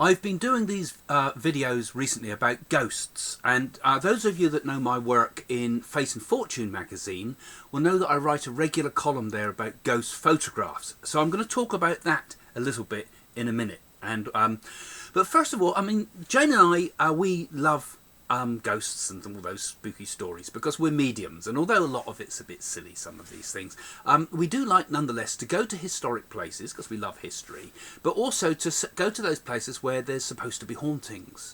I've been doing these videos recently about ghosts, and those of you that know my work in Fate and Fortune magazine will know that I write a regular column there about ghost photographs. So I'm going to talk about that a little bit in a minute. And but first of all, I mean, Jane and I, we love ghosts and all those spooky stories because we're mediums, and although a lot of it's a bit silly, some of these things, we do like nonetheless to go to historic places because we love history, but also to go to those places where there's supposed to be hauntings.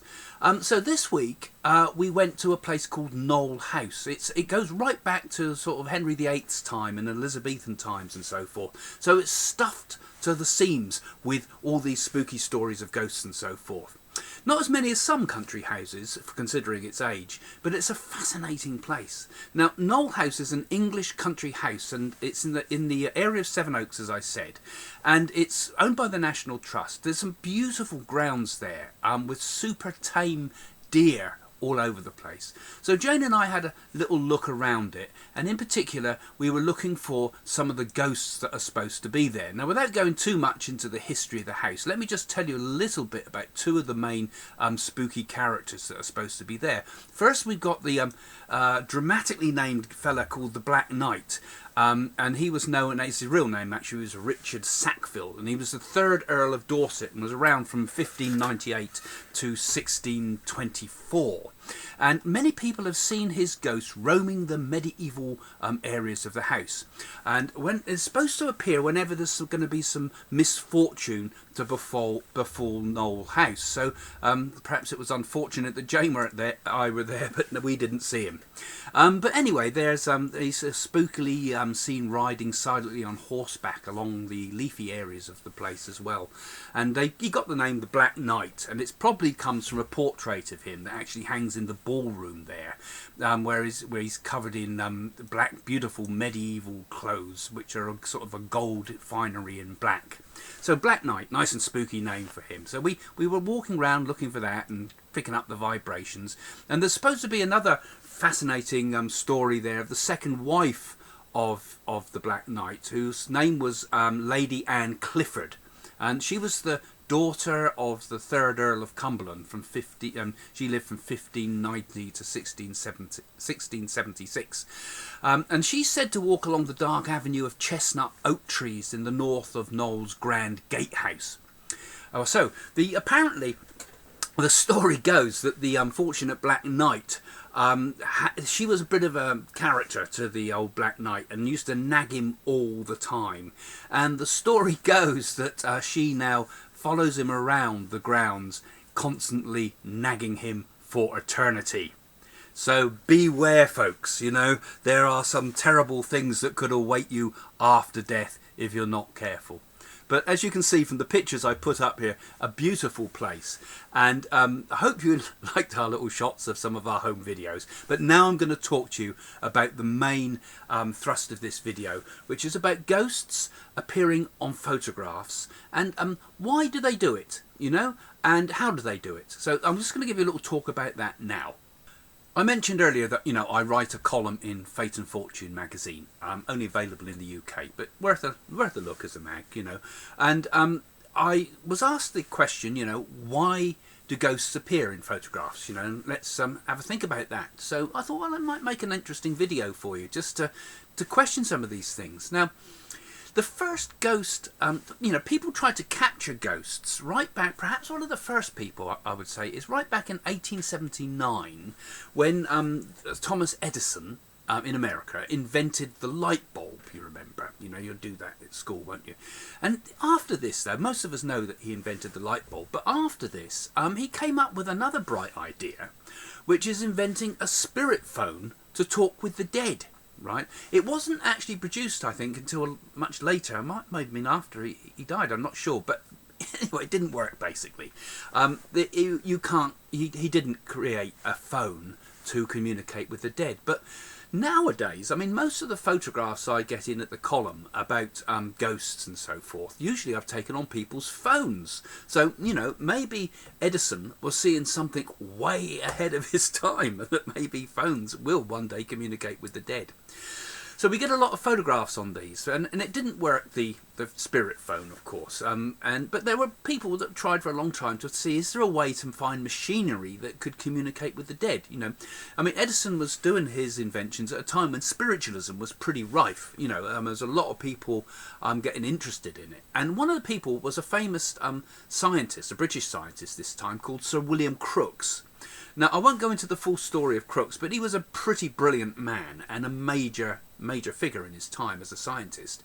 So this week we went to a place called Knole House. It goes right back to sort of Henry VIII's time and Elizabethan times and so forth. So it's stuffed to the seams with all these spooky stories of ghosts and so forth. Not as many as some country houses, considering its age, but it's a fascinating place. Now, Knole House is an English country house, and it's in the area of Sevenoaks, as I said, and it's owned by the National Trust. There's some beautiful grounds there, with super tame deer all over the place. So Jane and I had a little look around it, and in particular we were looking for some of the ghosts that are supposed to be there. Now, without going too much into the history of the house, let me just tell you a little bit about two of the main spooky characters that are supposed to be there. First, we've got the dramatically named fella called the Black Knight. And he was known, his real name actually was Richard Sackville, and he was the third Earl of Dorset and was around from 1598 to 1624. And many people have seen his ghost roaming the medieval areas of the house. And when it's supposed to appear whenever there's going to be some misfortune to befall Knole House. So perhaps it was unfortunate that Jane were there, but we didn't see him. But anyway, he's spookily seen riding silently on horseback along the leafy areas of the place as well. And he got the name the Black Knight, and it probably comes from a portrait of him that actually hangs in the ballroom there, where he's covered in black, beautiful medieval clothes, which are sort of a gold finery in black. So Black Knight, nice and spooky name for him. So we were walking around looking for that and picking up the vibrations. And there's supposed to be another fascinating story there of the second wife of the Black Knight, whose name was Lady Anne Clifford. And she was the daughter of the third Earl of Cumberland she lived from 1590 to 1676. And she's said to walk along the dark avenue of chestnut oak trees in the north of Knowle's grand gatehouse. So apparently the story goes that the unfortunate Black Knight, she was a bit of a character to the old Black Knight and used to nag him all the time. And the story goes that she now follows him around the grounds, constantly nagging him for eternity. So beware, folks, there are some terrible things that could await you after death if you're not careful. But as you can see from the pictures I put up here, a beautiful place. And I hope you liked our little shots of some of our home videos. But now I'm going to talk to you about the main thrust of this video, which is about ghosts appearing on photographs. And why do they do it, and how do they do it? So I'm just going to give you a little talk about that now. I mentioned earlier that, I write a column in Fate and Fortune magazine, only available in the UK, but worth a look as a mag, And I was asked the question, why do ghosts appear in photographs, and let's have a think about that. So I thought, well, I might make an interesting video for you, just to question some of these things. Now, the first ghost, people tried to capture ghosts right back, perhaps one of the first people, I would say, is right back in 1879 when Thomas Edison in America invented the light bulb, you remember. You'll do that at school, won't you? And after this, though, most of us know that he invented the light bulb, but after this, he came up with another bright idea, which is inventing a spirit phone to talk with the dead. Right, it wasn't actually produced, I think, until much later. It might have been after he died. I'm not sure, but anyway, it didn't work. Basically, he didn't create a phone to communicate with the dead. But nowadays, I mean, most of the photographs I get in at the column about ghosts and so forth, usually I've taken on people's phones. So, maybe Edison was seeing something way ahead of his time, that maybe phones will one day communicate with the dead. So we get a lot of photographs on these, and it didn't work, the spirit phone, of course. But there were people that tried for a long time to see, is there a way to find machinery that could communicate with the dead? You know, I mean, Edison was doing his inventions at a time when spiritualism was pretty rife. You know, there's a lot of people getting interested in it, and one of the people was a famous scientist, a British scientist this time, called Sir William Crookes. Now, I won't go into the full story of Crookes, but he was a pretty brilliant man and a major figure in his time as a scientist.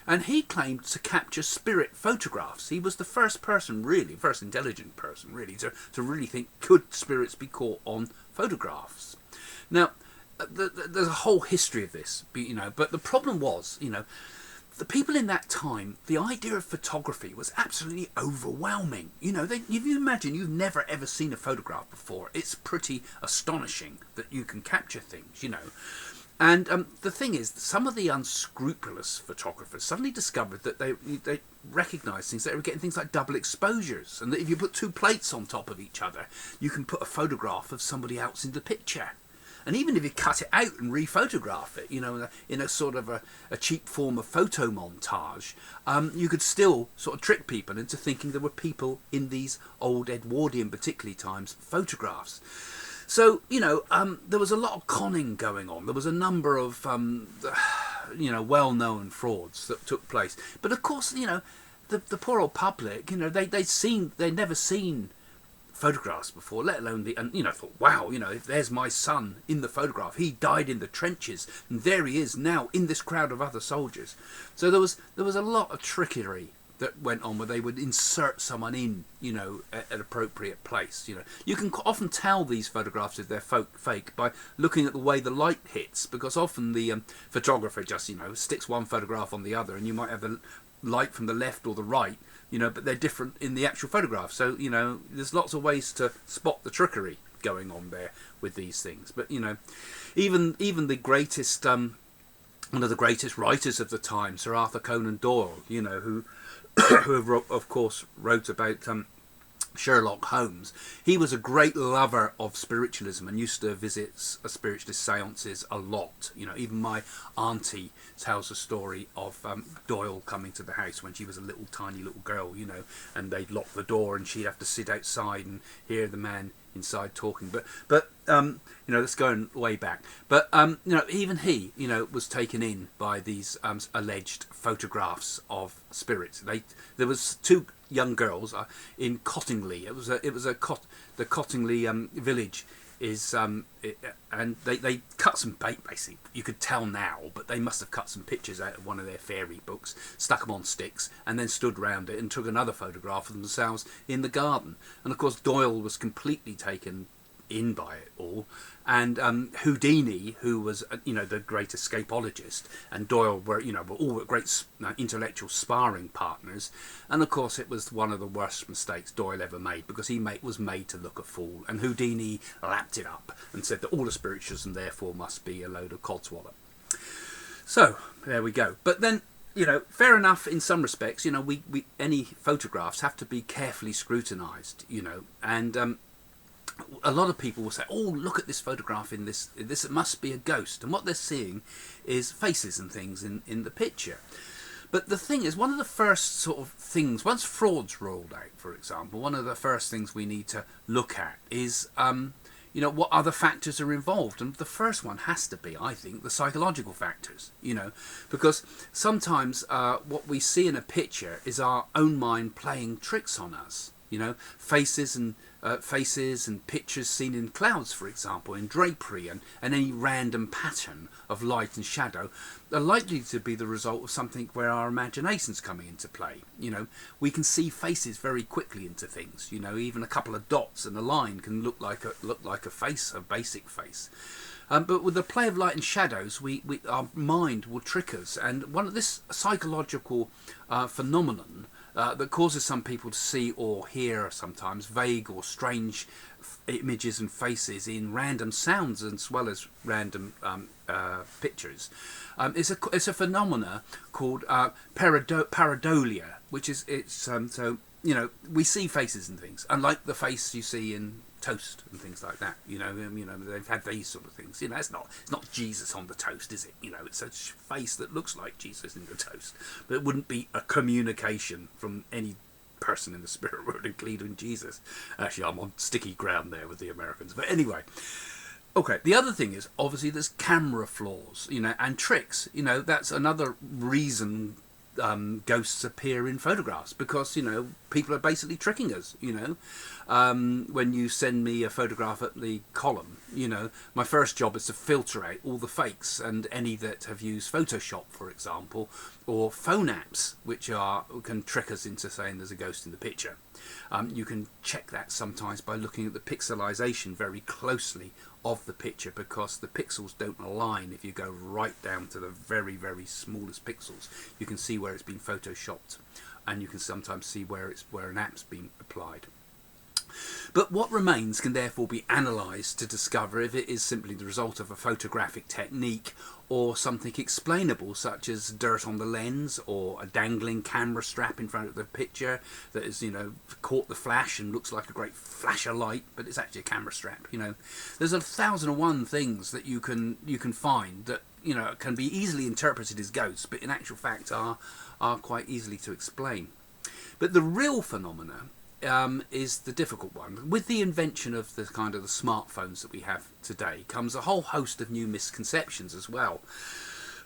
And he claimed to capture spirit photographs. He was the first person, really, first intelligent person, really, to really think, could spirits be caught on photographs? Now, there's a whole history of this, you know, but the problem was, you know, the people in that time, the idea of photography was absolutely overwhelming. You know, if you imagine you've never ever seen a photograph before, it's pretty astonishing that you can capture things, you know. And the thing is, some of the unscrupulous photographers suddenly discovered that they recognised things, that they were getting things like double exposures, and that if you put two plates on top of each other, you can put a photograph of somebody else in the picture. And even if you cut it out and re-photograph it, you know, in a sort of a cheap form of photo montage, you could still sort of trick people into thinking there were people in these old Edwardian, particularly times, photographs. So, you know, there was a lot of conning going on. There was a number of, you know, well-known frauds that took place. But of course, you know, the poor old public, you know, they'd never seen photographs before, let alone and you know, thought, wow, you know, if there's my son in the photograph, he died in the trenches, and there he is now in this crowd of other soldiers. So there was a lot of trickery that went on, where they would insert someone in, you know, at an appropriate place. You know, you can often tell these photographs if they're fake by looking at the way the light hits, because often the photographer just, you know, sticks one photograph on the other, and you might have the light from the left or the right, you know, but they're different in the actual photograph. So, you know, there's lots of ways to spot the trickery going on there with these things. But, you know, even the greatest, one of the greatest writers of the time, Sir Arthur Conan Doyle, you know, who of course wrote about Sherlock Holmes. He was a great lover of spiritualism and used to visit spiritualist seances a lot. You know, even my auntie tells a story of Doyle coming to the house when she was a tiny little girl, you know, and they'd lock the door and she'd have to sit outside and hear the man inside talking. But you know, that's going way back. But you know, even he, you know, was taken in by these alleged photographs of spirits. There was two young girls in Cottingley. The Cottingley village is and they cut some bait, basically. You could tell now, but they must have cut some pictures out of one of their fairy books, stuck them on sticks, and then stood round it and took another photograph of themselves in the garden. And of course Doyle was completely taken in by it all, and Houdini, who was you know, the great escapologist, and Doyle were, you know, were all great intellectual sparring partners. And of course it was one of the worst mistakes Doyle ever made, because he was made to look a fool, and Houdini lapped it up and said that all the spiritualism therefore must be a load of codswallop. So there we go. But then, you know, fair enough in some respects, you know, any photographs have to be carefully scrutinised, you know, and a lot of people will say, oh, look at this photograph in this it must be a ghost. And what they're seeing is faces and things in the picture. But the thing is, one of the first sort of things, once fraud's rolled out, for example, one of the first things we need to look at is, you know, what other factors are involved. And the first one has to be, I think, the psychological factors, you know, because sometimes what we see in a picture is our own mind playing tricks on us. You know, faces and pictures seen in clouds, for example, in drapery, and any random pattern of light and shadow are likely to be the result of something where our imagination's coming into play. You know, we can see faces very quickly into things. You know, even a couple of dots and a line can look like a face, a basic face. But with the play of light and shadows, our mind will trick us, and one of this psychological phenomenon that causes some people to see or hear sometimes vague or strange images and faces in random sounds as well as random pictures. It's a phenomena called pareidolia, which is so you know, we see faces and things, unlike the face you see in toast and things like that. They've had these sort of things. It's not Jesus on the toast, is it? It's a face that looks like Jesus in the toast, but it wouldn't be a communication from any person in the spirit world, including Jesus. Actually, I'm on sticky ground there with the Americans, but anyway. Okay, the other thing is, obviously, there's camera flaws, and tricks. That's another reason ghosts appear in photographs, because, people are basically tricking us, When you send me a photograph at the column, my first job is to filter out all the fakes and any that have used Photoshop, for example, or phone apps, which can trick us into saying there's a ghost in the picture. You can check that sometimes by looking at the pixelization very closely of the picture, because the pixels don't align. If you go right down to the very, very smallest pixels, you can see where it's been photoshopped, and you can sometimes see where an app's been applied. But what remains can therefore be analysed to discover if it is simply the result of a photographic technique or something explainable, such as dirt on the lens or a dangling camera strap in front of the picture that has, caught the flash and looks like a great flash of light, but it's actually a camera strap. There's 1,001 things that you can find that can be easily interpreted as ghosts, but in actual fact are quite easily to explain. But the real phenomena is the difficult one. With the invention of the smartphones that we have today comes a whole host of new misconceptions as well,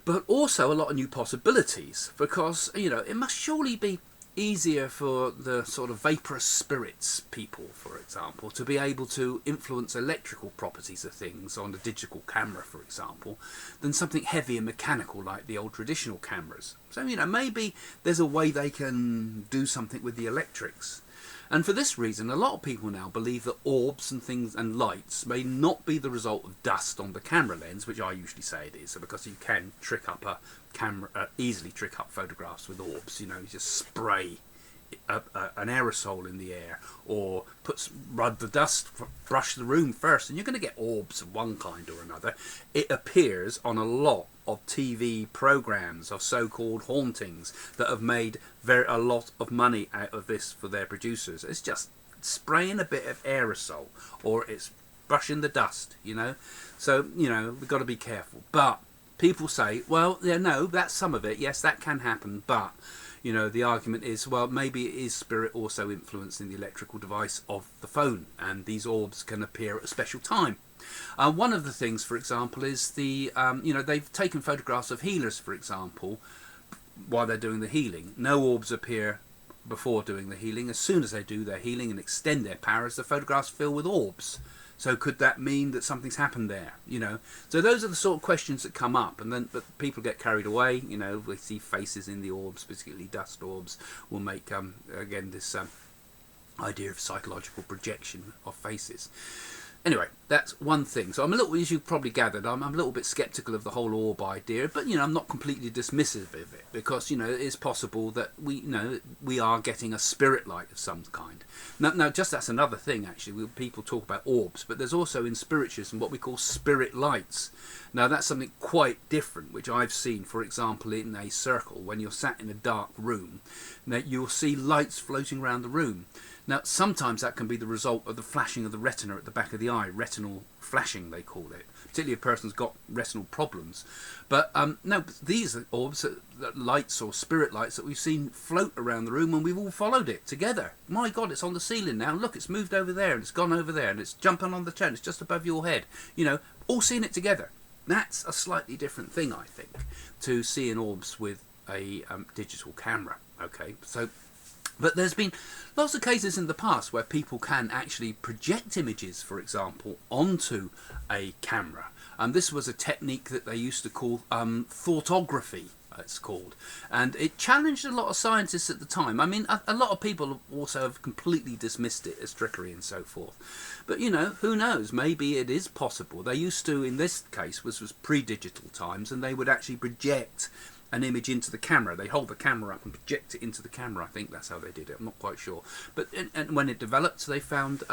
but also a lot of new possibilities, because it must surely be easier for the sort of vaporous spirits people, for example, to be able to influence electrical properties of things on a digital camera, for example, than something heavy and mechanical like the old traditional cameras. So maybe there's a way they can do something with the electrics. And for this reason, a lot of people now believe that orbs and things and lights may not be the result of dust on the camera lens, which I usually say it is, so because you can trick up a camera, easily trick up photographs with orbs. You just spray an aerosol in the air, or rub the dust, brush the room first, and you're going to get orbs of one kind or another. It appears on a lot of TV programs of so-called hauntings that have made a lot of money out of this for their producers. It's just spraying a bit of aerosol, or it's brushing the dust, So, we've got to be careful. But people say, well, yeah, no, that's some of it. Yes, that can happen, but the argument is, well, maybe it is spirit also influencing the electrical device of the phone, and these orbs can appear at a special time. One of the things, for example, is they've taken photographs of healers, for example, while they're doing the healing. No orbs appear before doing the healing. As soon as they do their healing and extend their powers, the photographs fill with orbs. So could that mean that something's happened there? So those are the sort of questions that come up, but people get carried away. We see faces in the orbs, particularly dust orbs, will make again this idea of psychological projection of faces. Anyway, that's one thing. So as you've probably gathered, I'm a little bit sceptical of the whole orb idea, but I'm not completely dismissive of it, because it is possible that we are getting a spirit light of some kind. Now, just that's another thing actually. People talk about orbs, but there's also in spiritualism what we call spirit lights. Now that's something quite different, which I've seen, for example, in a circle. When you're sat in a dark room, now you'll see lights floating around the room. Now, sometimes that can be the result of the flashing of the retina at the back of the eye, retinal flashing they call it, particularly if a person's got retinal problems. But no, these are orbs, lights or spirit lights that we've seen float around the room, and we've all followed it together. My God, it's on the ceiling now. Look, it's moved over there, and it's gone over there, and it's jumping on the chair, and it's just above your head. All seeing it together. That's a slightly different thing, I think, to seeing orbs with a digital camera. Okay, so... But there's been lots of cases in the past where people can actually project images, for example, onto a camera. This was a technique that they used to call thoughtography, it's called. And it challenged a lot of scientists at the time. I mean, a lot of people also have completely dismissed it as trickery and so forth. But, who knows? Maybe it is possible. They used to, in this case, was pre-digital times, and they would actually project an image into the camera. They hold the camera up and project it into the camera. I think that's how they did it. I'm not quite sure. But and when it developed, they found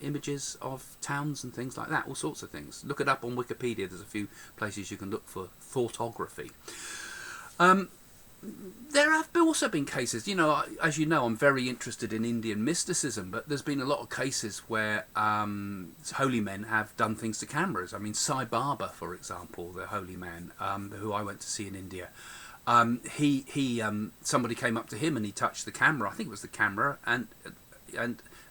images of towns and things like that, all sorts of things. Look it up on Wikipedia. There's a few places you can look for thoughtography. there have also been cases, you know, as you know, I'm very interested in Indian mysticism, but there's been a lot of cases where holy men have done things to cameras. I mean, Sai Baba, for example, the holy man who I went to see in India, somebody came up to him and he touched the camera. I think it was the camera, and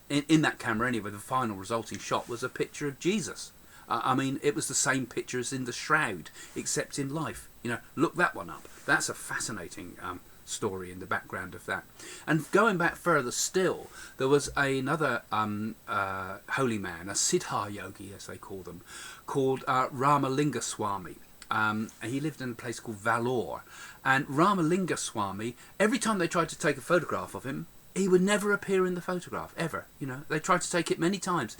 in that camera anyway, the final resulting shot was a picture of Jesus. I mean, it was the same picture as in the Shroud, except in life. You know, look that one up. That's a fascinating story in the background of that. And going back further still, there was another holy man, a Siddha yogi, as they call them, called Ramalinga Swami. He lived in a place called Vellore. And Ramalinga Swami, every time they tried to take a photograph of him, he would never appear in the photograph, ever. You know, they tried to take it many times,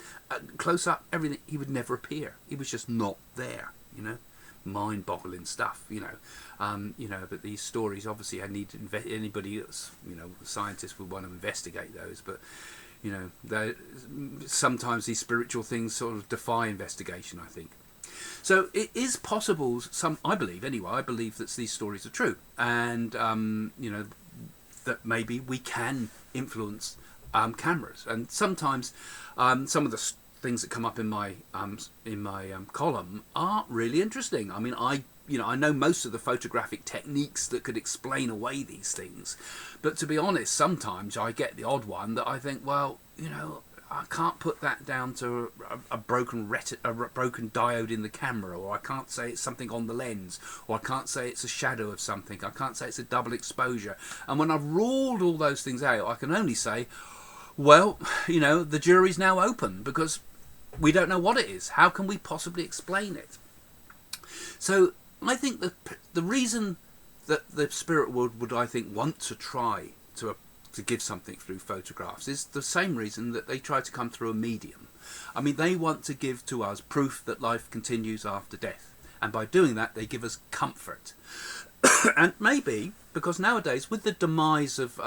close up, everything. He would never appear. He was just not there. You know, mind-boggling stuff. You know, but these stories obviously I need to anybody that's, you know, scientists would want to investigate those. But you know, sometimes these spiritual things sort of defy investigation, I think. So it is possible. I believe anyway. I believe that these stories are true, and you know, that maybe we can influence cameras, and sometimes some of the things that come up in my column are really interesting. I mean, I know most of the photographic techniques that could explain away these things, but to be honest, sometimes I get the odd one that I think, well, you know, I can't put that down to a broken diode in the camera, or I can't say it's something on the lens, or I can't say it's a shadow of something, I can't say it's a double exposure. And when I've ruled all those things out, I can only say, well, you know, the jury's now open, because we don't know what it is. How can we possibly explain it? So I think that the reason that the spirit world would, I think, want to try to give something through photographs is the same reason that they try to come through a medium. I mean, they want to give to us proof that life continues after death, and by doing that they give us comfort. And maybe because nowadays, with the demise of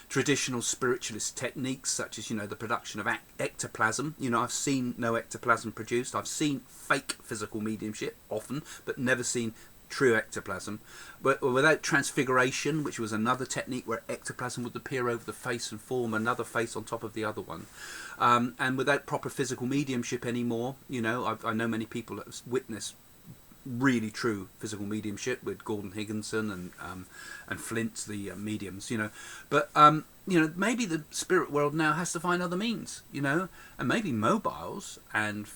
traditional spiritualist techniques such as, you know, the production of ectoplasm, you know, I've seen no ectoplasm produced. I've seen fake physical mediumship often, but never seen true ectoplasm. But without transfiguration, which was another technique where ectoplasm would appear over the face and form another face on top of the other one, and without proper physical mediumship anymore, you know, I know many people that have witnessed really true physical mediumship with Gordon Higginson and Flint, the mediums, you know. But you know, maybe the spirit world now has to find other means, you know, and maybe mobiles and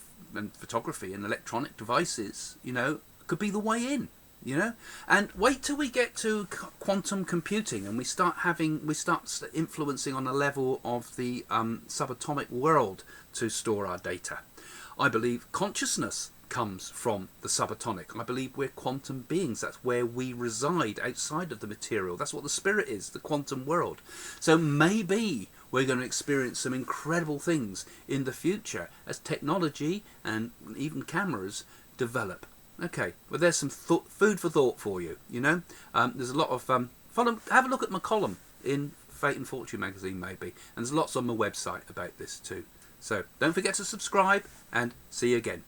photography and electronic devices, you know, could be the way in. You know, and wait till we get to quantum computing and we start influencing on a level of the subatomic world to store our data. I believe consciousness comes from the subatomic. I believe we're quantum beings. That's where we reside outside of the material. That's what the spirit is, the quantum world. So maybe we're going to experience some incredible things in the future as technology and even cameras develop. Okay, well, there's some food for thought for you. You know, there's a lot of have a look at my column in Fate and Fortune magazine, maybe, and there's lots on my website about this too. So don't forget to subscribe, and see you again.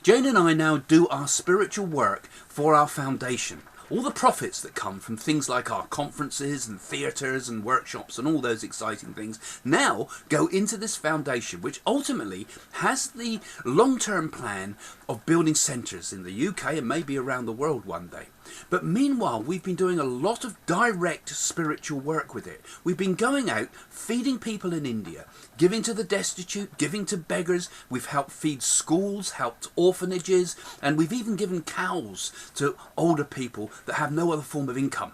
Jane and I now do our spiritual work for our foundation. All the profits that come from things like our conferences and theatres and workshops and all those exciting things now go into this foundation, which ultimately has the long-term plan of building centres in the UK and maybe around the world one day. But meanwhile, we've been doing a lot of direct spiritual work with it. We've been going out, feeding people in India, giving to the destitute, giving to beggars. We've helped feed schools, helped orphanages, and we've even given cows to older people that have no other form of income.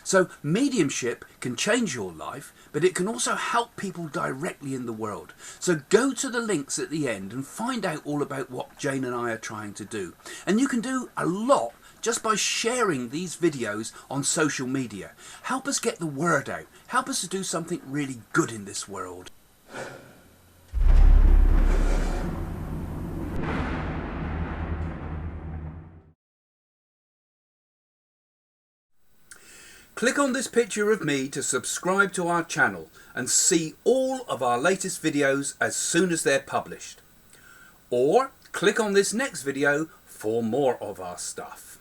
So mediumship can change your life, but it can also help people directly in the world. So go to the links at the end and find out all about what Jane and I are trying to do. And you can do a lot just by sharing these videos on social media. Help us get the word out. Help us to do something really good in this world. Click on this picture of me to subscribe to our channel and see all of our latest videos as soon as they're published. Or Click on this next video for more of our stuff.